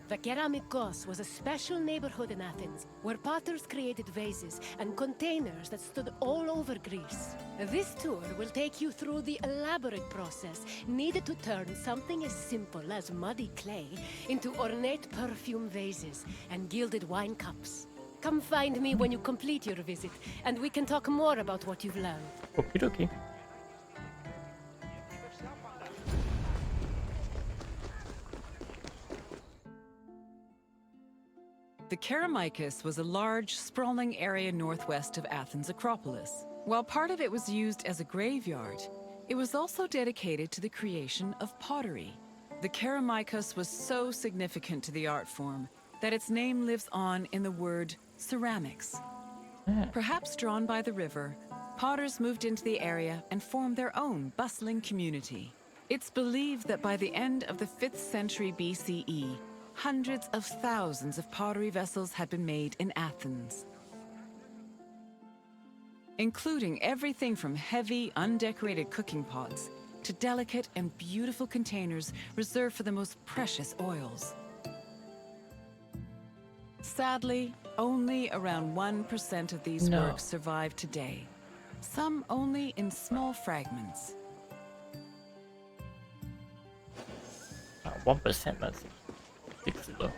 The Keramikos was a special neighborhood in Athens, where potters created vases and containers that stood all over Greece. This tour will take you through the elaborate process needed to turn something as simple as muddy clay into ornate perfume vases and gilded wine cups. Come find me when you complete your visit, and we can talk more about what you've learned. Okie dokie. The Keramikos was a large, sprawling area northwest of Athens' Acropolis. While part of it was used as a graveyard, it was also dedicated to the creation of pottery. The Keramikos was so significant to the art form that its name lives on in the word ceramics. Perhaps drawn by the river, potters moved into the area and formed their own bustling community. It's believed that by the end of the 5th century BCE, hundreds of thousands of pottery vessels had been made in Athens, including everything from heavy, undecorated cooking pots to delicate and beautiful containers reserved for the most precious oils. Sadly, only around 1% of these works survive today, some only in small fragments. 1%, that's ridiculous.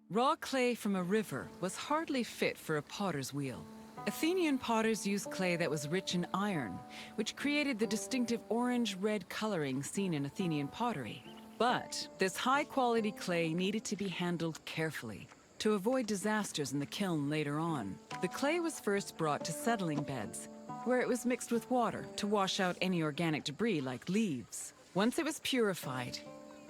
Raw clay from a river was hardly fit for a potter's wheel. Athenian potters used clay that was rich in iron, which created the distinctive orange-red coloring seen in Athenian pottery. But this high-quality clay needed to be handled carefully to avoid disasters in the kiln later on. The clay was first brought to settling beds, where it was mixed with water to wash out any organic debris like leaves. Once it was purified,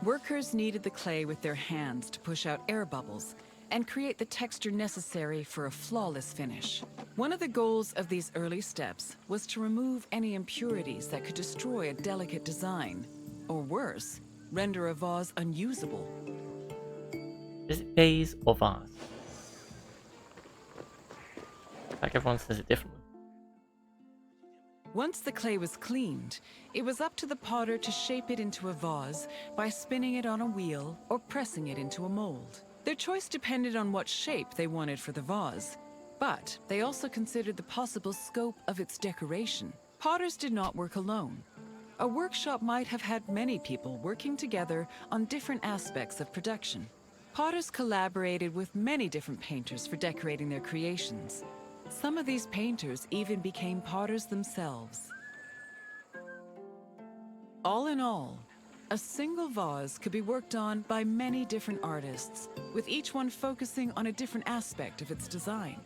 workers kneaded the clay with their hands to push out air bubbles and create the texture necessary for a flawless finish. One of the goals of these early steps was to remove any impurities that could destroy a delicate design, or worse, render a vase unusable. Is it vase or vase? Like everyone says it differently. Once the clay was cleaned, it was up to the potter to shape it into a vase by spinning it on a wheel or pressing it into a mold. Their choice depended on what shape they wanted for the vase, but they also considered the possible scope of its decoration. Potters did not work alone. A workshop might have had many people working together on different aspects of production. Potters collaborated with many different painters for decorating their creations. Some of these painters even became potters themselves. All in all, a single vase could be worked on by many different artists, with each one focusing on a different aspect of its design.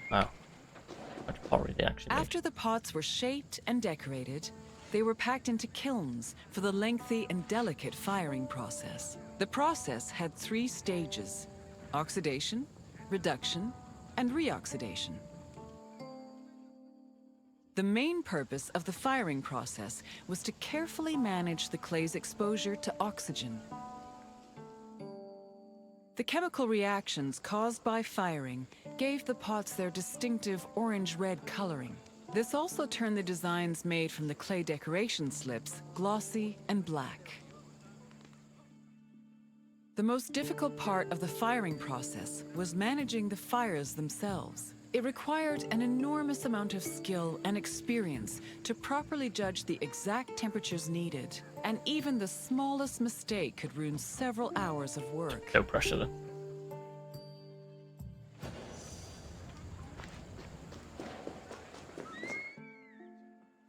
Wow. Much pottery they actually made. After the pots were shaped and decorated, they were packed into kilns for the lengthy and delicate firing process. The process had 3 stages: oxidation, reduction, and reoxidation. The main purpose of the firing process was to carefully manage the clay's exposure to oxygen. The chemical reactions caused by firing gave the pots their distinctive orange-red coloring. This also turned the designs made from the clay decoration slips glossy and black. The most difficult part of the firing process was managing the fires themselves. It required an enormous amount of skill and experience to properly judge the exact temperatures needed, and even the smallest mistake could ruin several hours of work. No pressure then.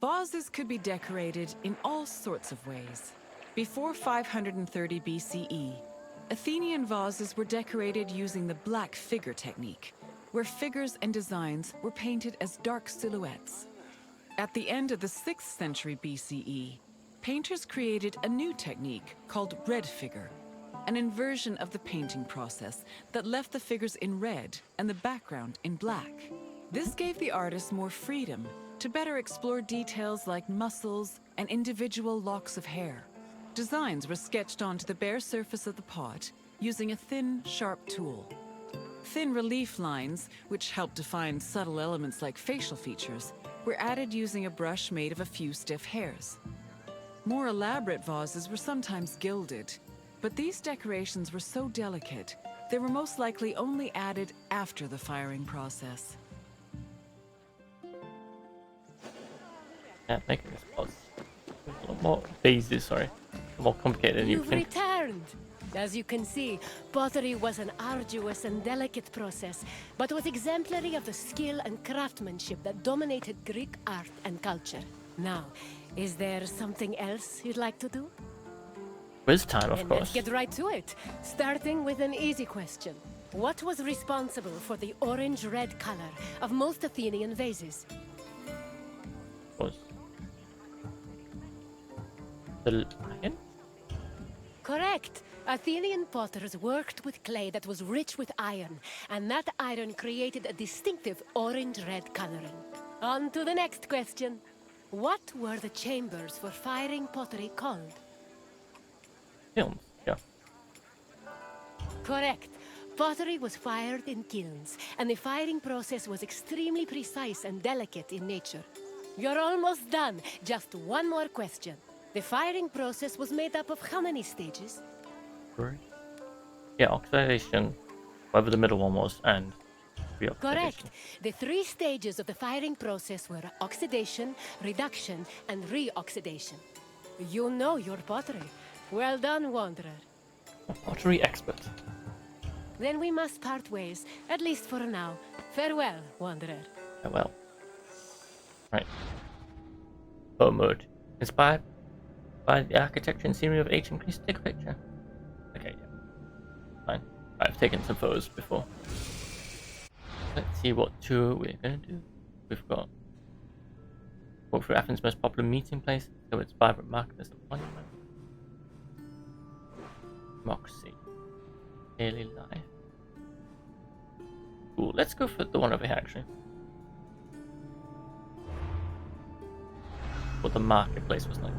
Vases could be decorated in all sorts of ways. Before 530 BCE, Athenian vases were decorated using the black figure technique, where figures and designs were painted as dark silhouettes. At the end of the 6th century BCE, painters created a new technique called red figure, an inversion of the painting process that left the figures in red and the background in black. This gave the artist more freedom to better explore details like muscles and individual locks of hair. Designs were sketched onto the bare surface of the pot using a thin, sharp tool. Thin relief lines, which helped define subtle elements like facial features, were added using a brush made of a few stiff hairs. More elaborate vases were sometimes gilded, but these decorations were so delicate, they were most likely only added after the firing process. Yeah, making this pot a lot more vases, sorry. More complicated than you You've think. returned! As you can see, pottery was an arduous and delicate process, but was exemplary of the skill and craftsmanship that dominated Greek art and culture. Now, is there something else you'd like to do? Quiz time, of And course. let's get right to it, starting with an easy question. What was responsible for the orange-red color of most Athenian vases? Was the lion? Correct! Athenian potters worked with clay that was rich with iron, and that iron created a distinctive orange-red coloring. On to the next question. What were the chambers for firing pottery called? Films, yeah. Correct. Pottery was fired in kilns, and the firing process was extremely precise and delicate in nature. You're almost done. Just one more question. The firing process was made up of how many stages? Right. Yeah, oxidation, whatever the middle one was, and reoxidation. Correct. The 3 stages of the firing process were oxidation, reduction, and reoxidation. You know your pottery. Well done, Wanderer. A pottery expert. Then we must part ways, at least for now. Farewell, wanderer. Well. Right. Photo mode. Inspired by the architecture and scenery of ancient Greece. Take a picture. Okay, yeah. Fine. I've taken some photos before. Let's see what tour we're going to do. We've got walk through Athens' most popular meeting place, so its vibrant market as a monument. Democracy. Daily life. Cool, let's go for the one over here actually. What the marketplace was like.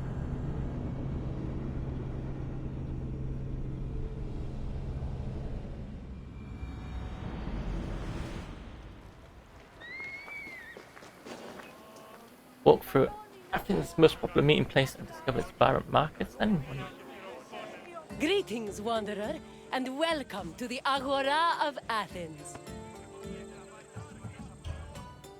Walk through Athens' most popular meeting place and discover its vibrant markets and monuments. Greetings, wanderer, and welcome to the Agora of Athens.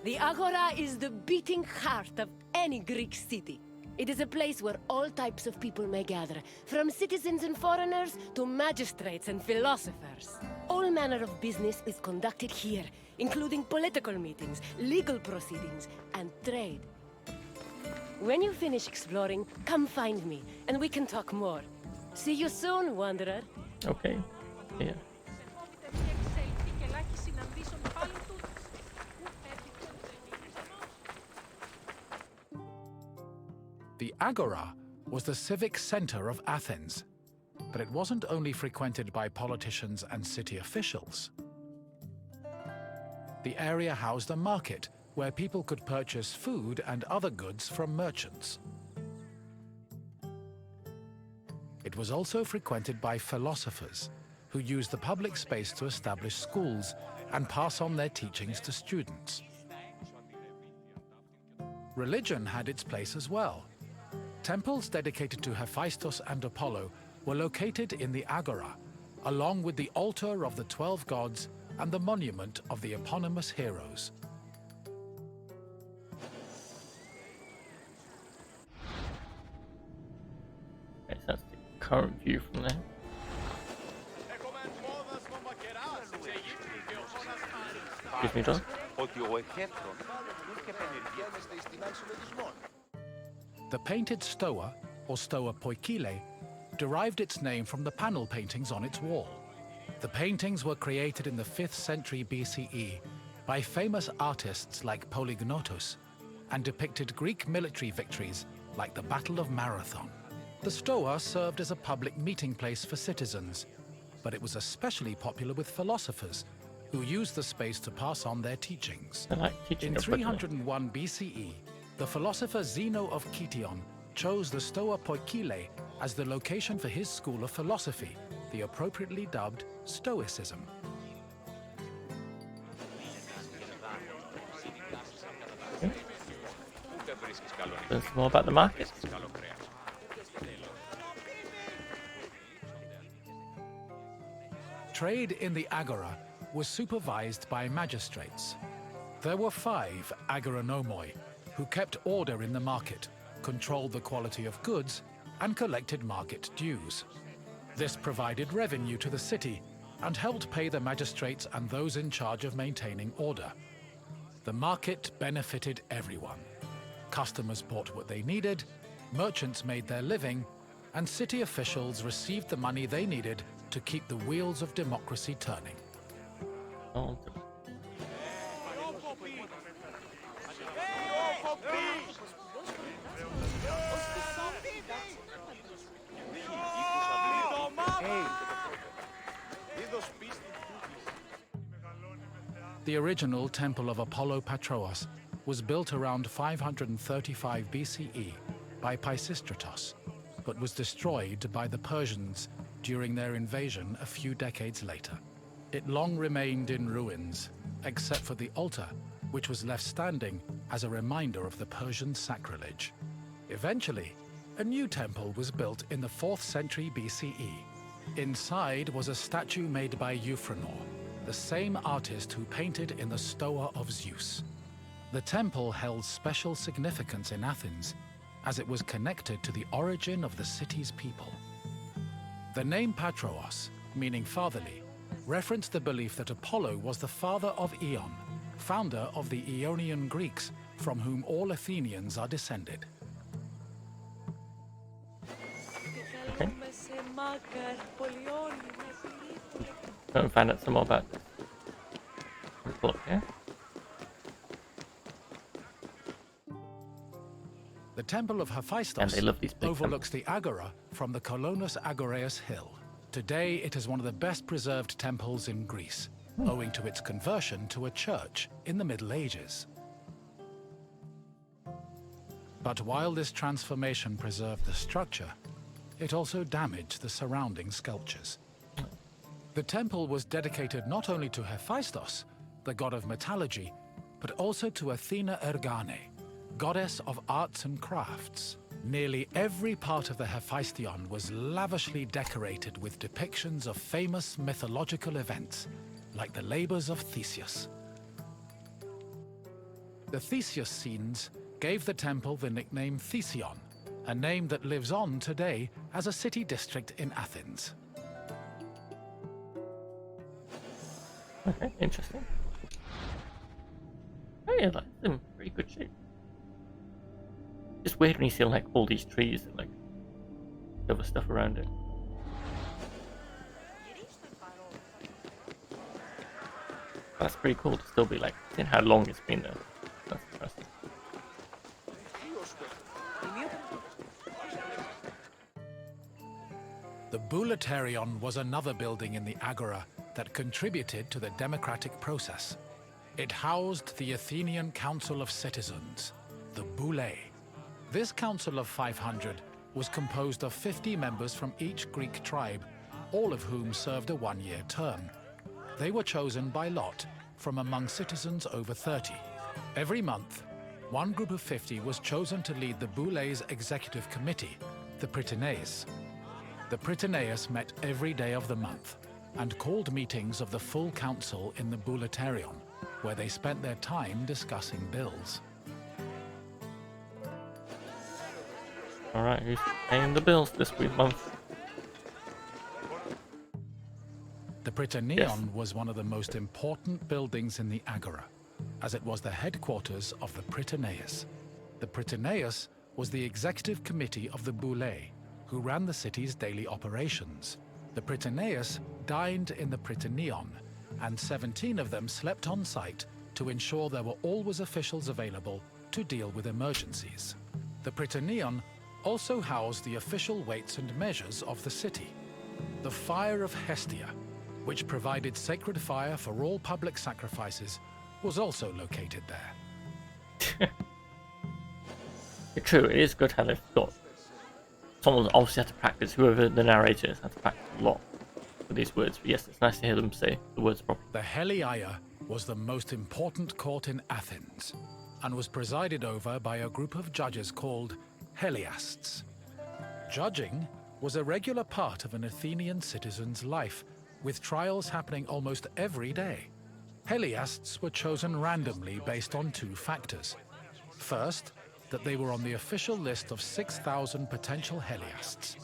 The Agora is the beating heart of any Greek city. It is a place where all types of people may gather, from citizens and foreigners to magistrates and philosophers. All manner of business is conducted here, including political meetings, legal proceedings, and trade. When you finish exploring, come find me, and we can talk more. See you soon, wanderer. Okay. Yeah. The Agora was the civic center of Athens, but it wasn't only frequented by politicians and city officials. The area housed a market where people could purchase food and other goods from merchants. It was also frequented by philosophers, who used the public space to establish schools and pass on their teachings to students. Religion had its place as well. Temples dedicated to Hephaestus and Apollo were located in the Agora, along with the altar of the 12 gods and the monument of the eponymous heroes. Okay, so that's the current view from there. Excuse me, John. The painted stoa, or stoa poikile, derived its name from the panel paintings on its wall. The paintings were created in the 5th century BCE by famous artists like Polygnotus and depicted Greek military victories like the Battle of Marathon. The stoa served as a public meeting place for citizens, but it was especially popular with philosophers who used the space to pass on their teachings. I like teaching In everybody. 301 BCE, the philosopher Zeno of Kition chose the Stoa Poikile as the location for his school of philosophy, the appropriately dubbed Stoicism. Learn some more about the market. Trade in the Agora was supervised by magistrates. There were 5 agoranomoi who kept order in the market, controlled the quality of goods, and collected market dues. This provided revenue to the city and helped pay the magistrates and those in charge of maintaining order. The market benefited everyone. Customers bought what they needed, merchants made their living, and city officials received the money they needed to keep the wheels of democracy turning. Oh, The original Temple of Apollo Patros was built around 535 BCE by Pisistratos, but was destroyed by the Persians during their invasion a few decades later. It long remained in ruins, except for the altar, which was left standing as a reminder of the Persian sacrilege. Eventually, a new temple was built in the 4th century BCE. Inside was a statue made by Euphranor, the same artist who painted in the Stoa of Zeus. The temple held special significance in Athens, as it was connected to the origin of the city's people. The name Patros, meaning fatherly, referenced the belief that Apollo was the father of Aeon, founder of the Aeonian Greeks, from whom all Athenians are descended. Go and find out some more about this. Look, yeah? The Temple of And Hephaestus they love these big overlooks the Agora from the Colonus Agoreus Hill. Today, it is one of the best preserved temples in Greece, owing to its conversion to a church in the Middle Ages. But while this transformation preserved the structure, it also damaged the surrounding sculptures. The temple was dedicated not only to Hephaestus, the god of metallurgy, but also to Athena Ergane, goddess of arts and crafts. Nearly every part of the Hephaestion was lavishly decorated with depictions of famous mythological events, like the labors of Theseus. The Theseus scenes gave the temple the nickname Thesion, a name that lives on today as a city district in Athens. Okay, interesting. Oh yeah, that's in pretty good shape. It's weird when you see like all these trees and like other stuff around it. That's pretty cool to still be like seeing how long it's been there. That's interesting. The Boulaterion was another building in the Agora that contributed to the democratic process. It housed the Athenian Council of Citizens, the Boulé. This council of 500 was composed of 50 members from each Greek tribe, all of whom served a one-year term. They were chosen by lot from among citizens over 30. Every month, one group of 50 was chosen to lead the Boulé's executive committee, the Prytaneis. The Prytaneis met every day of the month and called meetings of the full council in the Boulaterion, where they spent their time discussing bills. Alright, who's paying the bills this month? The Prytaneon was one of the most important buildings in the Agora, as it was the headquarters of the Prytaneis. The Prytaneis was the executive committee of the Boulé, who ran the city's daily operations. The Prytaneis dined in the Prytaneon, and 17 of them slept on site to ensure there were always officials available to deal with emergencies. The Prytaneon also housed the official weights and measures of the city. The Fire of Hestia, which provided sacred fire for all public sacrifices, was also located there. True, it is good how they've got someone obviously had to practice, whoever the narrator is had to practice a lot with these words, but yes, it's nice to hear them say the words properly. The Heliaia was the most important court in Athens and was presided over by a group of judges called Heliasts. Judging was a regular part of an Athenian citizen's life, with trials happening almost every day. Heliasts were chosen randomly based on two factors. First, that they were on the official list of 6,000 potential Heliasts.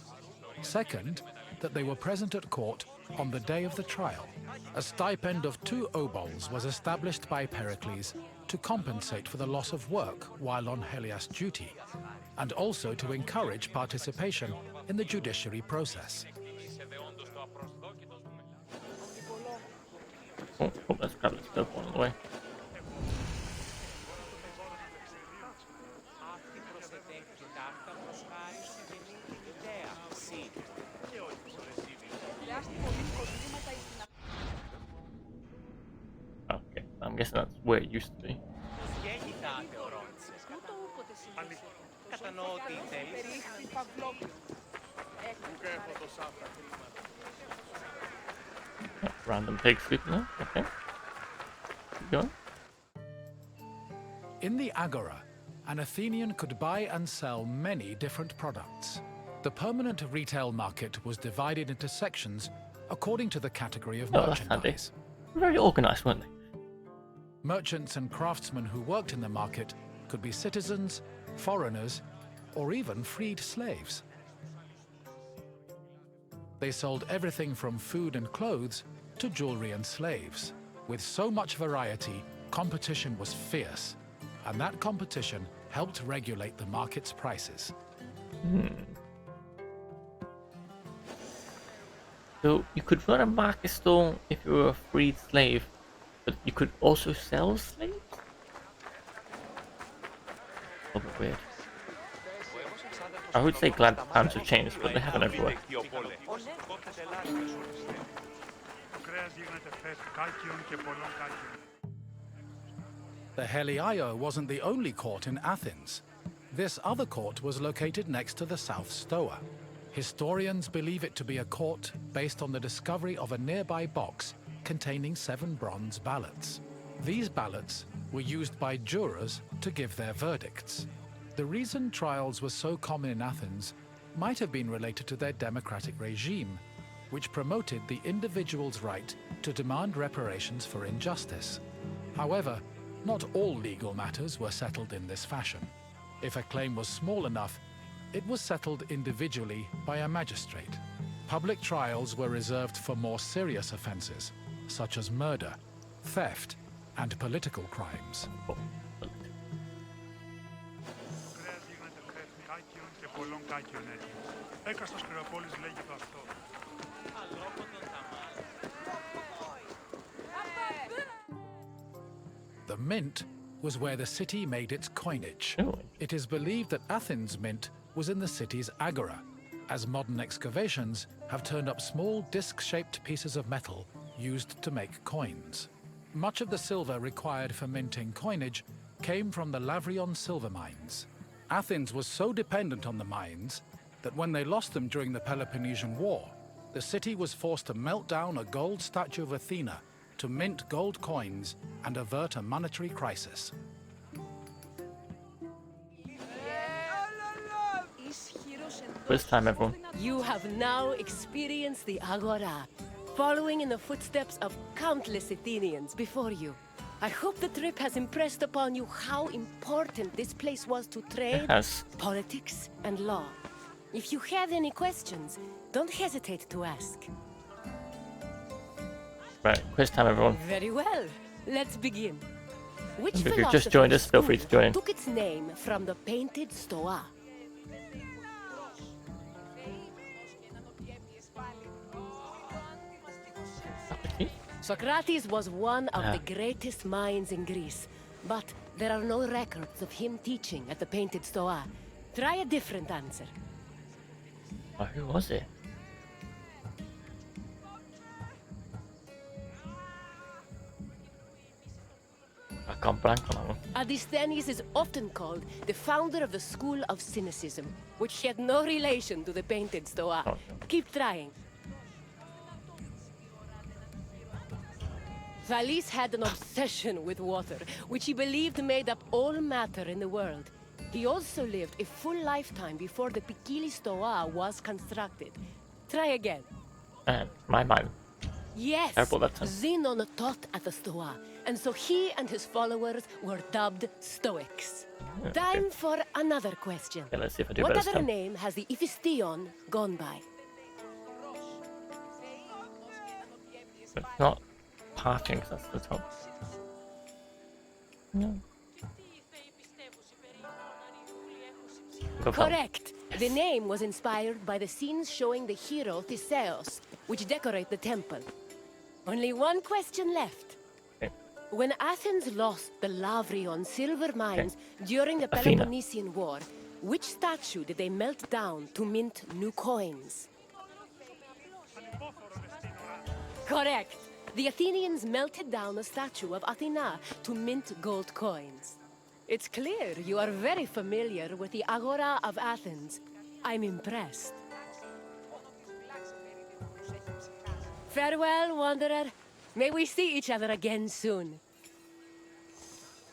Second, that they were present at court on the day of the trial. A stipend of 2 obols was established by Pericles to compensate for the loss of work while on Heliast duty, and also to encourage participation in the judiciary process. Oh, let's grab this stuff on the way. Okay, I'm guessing that's where it used to be. Random pig sleeping there. Okay. Keep going. In the Agora, an Athenian could buy and sell many different products. The permanent retail market was divided into sections according to the category of Oh, that's handy. merchandise. Very organised, weren't they? Merchants and craftsmen who worked in the market could be citizens, foreigners, or even freed slaves. They sold everything from food and clothes to jewelry and slaves. With so much variety, competition was fierce, and that competition helped regulate the market's prices. So you could run a market stall if you were a freed slave, but you could also sell slaves? A little bit weird. I would say glad times have changed, but they haven't everywhere. The Heliaio wasn't the only court in Athens. This other court was located next to the South Stoa. Historians believe it to be a court based on the discovery of a nearby box containing 7 bronze ballots. These ballots were used by jurors to give their verdicts. The reason trials were so common in Athens might have been related to their democratic regime, which promoted the individual's right to demand reparations for injustice. However, not all legal matters were settled in this fashion. If a claim was small enough, it was settled individually by a magistrate. Public trials were reserved for more serious offenses, such as murder, theft, and political crimes. The mint was where the city made its coinage. It is believed that Athens' mint was in the city's agora, as modern excavations have turned up small disc-shaped pieces of metal used to make coins. Much of the silver required for minting coinage came from the Lavrion silver mines. Athens was so dependent on the mines that when they lost them during the Peloponnesian War, the city was forced to melt down a gold statue of Athena to mint gold coins and avert a monetary crisis. First time, everyone. You have now experienced the Agora, following in the footsteps of countless Athenians before you. I hope the trip has impressed upon you how important this place was to trade, It has. politics, and law. If you have any questions, don't hesitate to ask. Right, quiz time, everyone. Very well. Let's begin. Which If you've just joined us, feel free to join in. took its name from the painted stoa? Socrates was one of the greatest minds in Greece, but there are no records of him teaching at the painted stoa. Try a different answer. Oh, who was it? I can't blank on that one. Aristhenes is often called the founder of the school of cynicism, which had no relation to the painted stoa. Oh. Keep trying. Thales had an obsession with water, which he believed made up all matter in the world. He also lived a full lifetime before the Pikili stoa was constructed. Try again. My mind. Yes, Terrible that time. Zenon taught at the stoa, and so he and his followers were dubbed Stoics. Yeah, Time okay. for another question. Okay, let's see if I do What better this other time. name has the Iphistion gone by? It's not parting, 'cause that's the top. No. Go for it. Correct. The name was inspired by the scenes showing the hero Theseus, which decorate the temple. Only one question left. Okay. When Athens lost the Lavrion silver mines during the Athena. Peloponnesian War, which statue did they melt down to mint new coins? Correct. The Athenians melted down a statue of Athena to mint gold coins. It's clear you are very familiar with the Agora of Athens. I'm impressed. Farewell, wanderer. May we see each other again soon.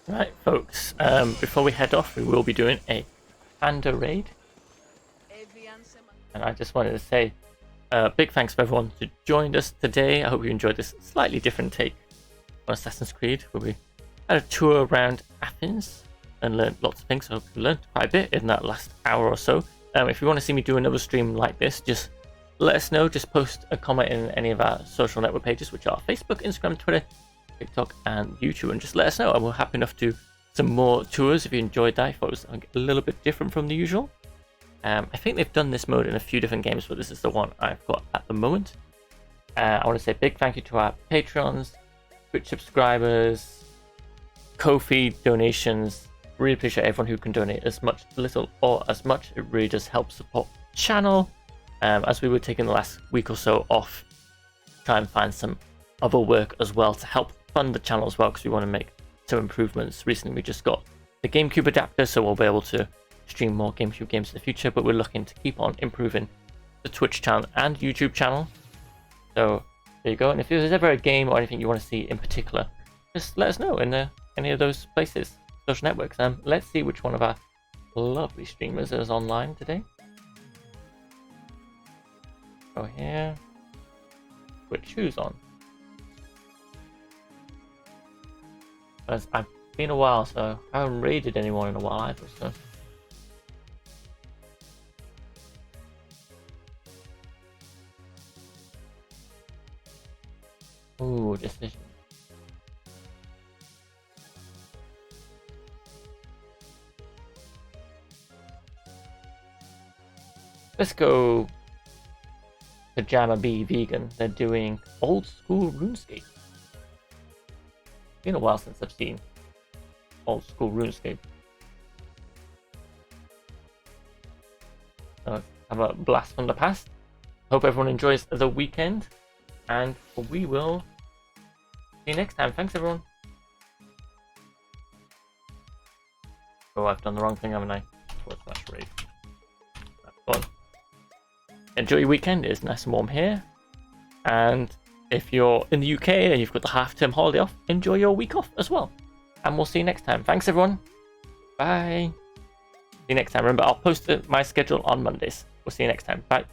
Right, folks. Before we head off, we will be doing a panda raid. And I just wanted to say big thanks for everyone who joined us today. I hope you enjoyed this slightly different take on Assassin's Creed, where we had a tour around Athens and learned lots of things. I hope you learned quite a bit in that last hour or so. If you want to see me do another stream like this, just let us know. Just post a comment in any of our social network pages, which are Facebook, Instagram, Twitter, TikTok, and YouTube, and just let us know. And we're happy enough to do some more tours if you enjoyed that. I thought it was a little bit different from the usual. I think they've done this mode in a few different games, but this is the one I've got at the moment. I want to say a big thank you to our Patreons, Twitch subscribers, Ko-fi donations. Really appreciate everyone who can donate as much, little, or as much. It really does help support the channel. As we were taking the last week or so off, try and find some other work as well to help fund the channel as well, because we want to make some improvements. Recently we just got the GameCube adapter, so we'll be able to stream more GameCube games in the future, but we're looking to keep on improving the Twitch channel and YouTube channel. So there you go. And if there's ever a game or anything you want to see in particular, just let us know in any of those places, social networks. Let's see which one of our lovely streamers is online today. Go here. Put shoes on. As I've been a while, so I haven't raided anyone in a while either. So. Ooh, decision. Let's go Pajama Bee Vegan. They're doing old school RuneScape. Been a while since I've seen old school RuneScape. So let's have a blast from the past. Hope everyone enjoys the weekend, and we will see you next time. Thanks everyone. Oh, I've done the wrong thing, haven't I? /raid. That's fun. Enjoy your weekend. It's nice and warm here, and if you're in the UK and you've got the half-term holiday off, enjoy your week off as well. And we'll see you next time. Thanks everyone. Bye. See you next time. Remember, I'll post my schedule on Mondays. We'll see you next time. Bye.